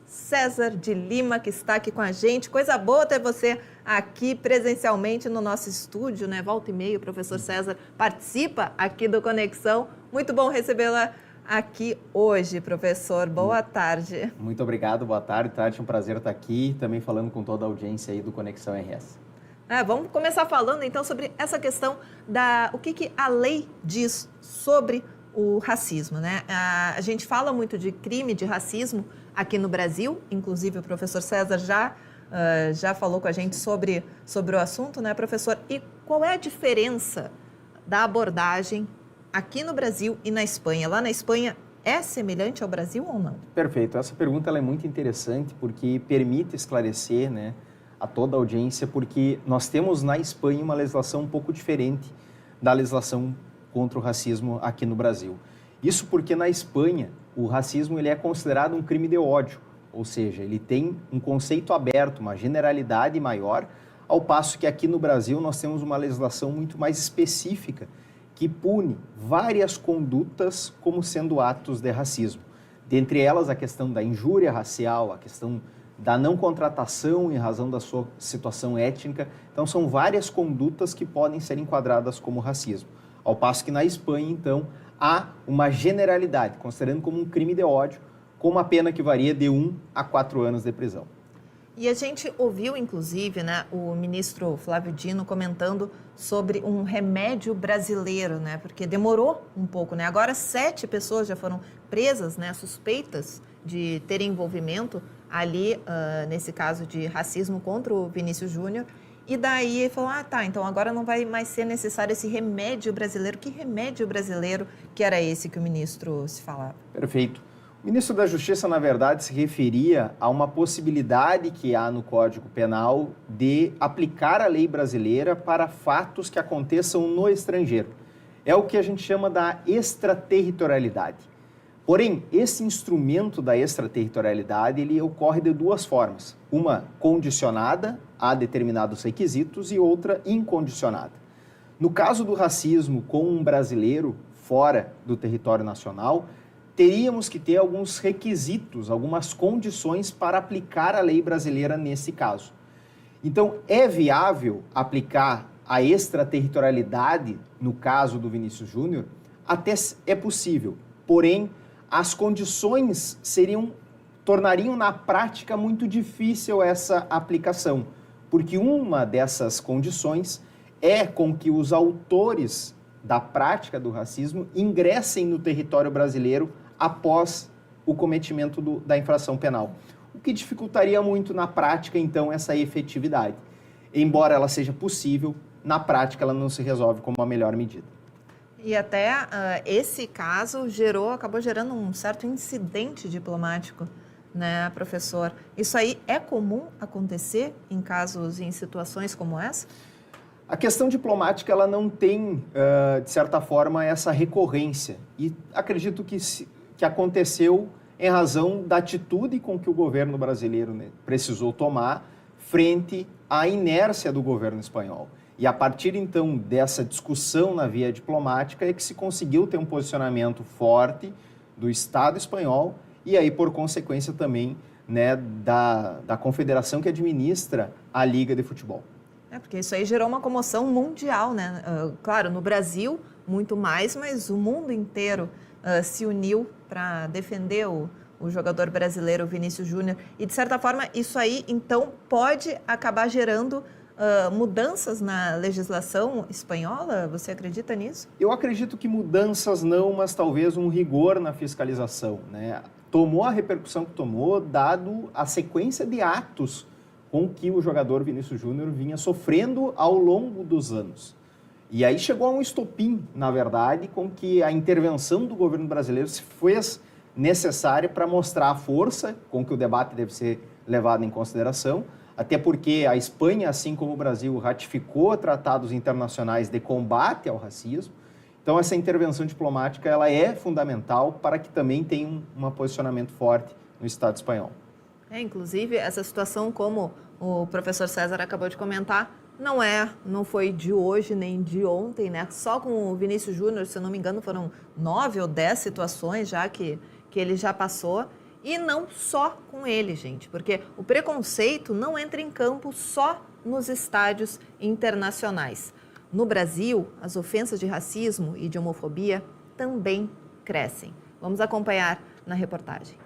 César de Lima, que está aqui com a gente. Coisa boa ter você aqui presencialmente no nosso estúdio, né? Volta e meia, o professor César participa aqui do Conexão. Muito bom recebê-la aqui hoje, professor. Boa tarde. Muito obrigado, boa tarde. É um prazer estar aqui, também falando com toda a audiência aí do Conexão RS. Vamos começar falando então sobre essa questão o que a lei diz sobre o racismo, né? A gente fala muito de crime de racismo aqui no Brasil, inclusive o professor César já falou com a gente sobre o assunto, né, professor? E qual é a diferença da abordagem aqui no Brasil e na Espanha? Lá na Espanha é semelhante ao Brasil ou não? Perfeito. Essa pergunta ela é muito interessante porque permite esclarecer, né, a toda a audiência, porque nós temos na Espanha uma legislação um pouco diferente da legislação contra o racismo aqui no Brasil. Isso porque na Espanha o racismo ele é considerado um crime de ódio, ou seja, ele tem um conceito aberto, uma generalidade maior, ao passo que aqui no Brasil nós temos uma legislação muito mais específica que pune várias condutas como sendo atos de racismo. Dentre elas a questão da injúria racial, a questão da não contratação em razão da sua situação étnica. Então são várias condutas que podem ser enquadradas como racismo. Ao passo que na Espanha, então, há uma generalidade, considerando como um crime de ódio, com uma pena que varia de 1 a 4 anos de prisão. E a gente ouviu, inclusive, né, o ministro Flávio Dino comentando sobre um remédio brasileiro, né, porque demorou um pouco, né? Agora 7 pessoas já foram presas, né, suspeitas de terem envolvimento ali, nesse caso de racismo contra o Vinícius Júnior. E daí ele falou, então agora não vai mais ser necessário esse remédio brasileiro. Que remédio brasileiro que era esse que o ministro se falava? Perfeito. O ministro da Justiça, na verdade, se referia a uma possibilidade que há no Código Penal de aplicar a lei brasileira para fatos que aconteçam no estrangeiro. É o que a gente chama da extraterritorialidade. Porém, esse instrumento da extraterritorialidade, ele ocorre de 2 formas. Uma condicionada a determinados requisitos e outra incondicionada. No caso do racismo com um brasileiro fora do território nacional, teríamos que ter alguns requisitos, algumas condições para aplicar a lei brasileira nesse caso. Então, é viável aplicar a extraterritorialidade no caso do Vinícius Júnior? Até é possível, porém, as condições tornariam na prática muito difícil essa aplicação, porque uma dessas condições é com que os autores da prática do racismo ingressem no território brasileiro após o cometimento da infração penal, o que dificultaria muito na prática, então, essa efetividade. Embora ela seja possível, na prática ela não se resolve como a melhor medida. E até esse caso acabou gerando um certo incidente diplomático, né, professor? Isso aí é comum acontecer em situações como essa? A questão diplomática ela não tem, de certa forma, essa recorrência. E acredito que aconteceu em razão da atitude com que o governo brasileiro, né, precisou tomar frente à inércia do governo espanhol. E a partir, então, dessa discussão na via diplomática é que se conseguiu ter um posicionamento forte do Estado espanhol e aí, por consequência, também, né, da confederação que administra a Liga de Futebol. Porque isso aí gerou uma comoção mundial, né? Claro, no Brasil, muito mais, mas o mundo inteiro se uniu para defender o jogador brasileiro Vinícius Júnior. E, de certa forma, isso aí, então, pode acabar gerando mudanças na legislação espanhola? Você acredita nisso? Eu acredito que mudanças não, mas talvez um rigor na fiscalização, né? Tomou a repercussão que tomou, dado a sequência de atos com que o jogador Vinícius Júnior vinha sofrendo ao longo dos anos. E aí chegou a um estopim, na verdade, com que a intervenção do governo brasileiro se fez necessária para mostrar a força com que o debate deve ser levado em consideração, até porque a Espanha, assim como o Brasil, ratificou tratados internacionais de combate ao racismo. Então, essa intervenção diplomática ela é fundamental para que também tenha um posicionamento forte no Estado espanhol. Inclusive, essa situação, como o professor César acabou de comentar, não foi de hoje nem de ontem, né? Só com o Vinícius Júnior, se eu não me engano, foram 9 ou 10 situações já que ele já passou. E não só com ele, gente, porque o preconceito não entra em campo só nos estádios internacionais. No Brasil, as ofensas de racismo e de homofobia também crescem. Vamos acompanhar na reportagem.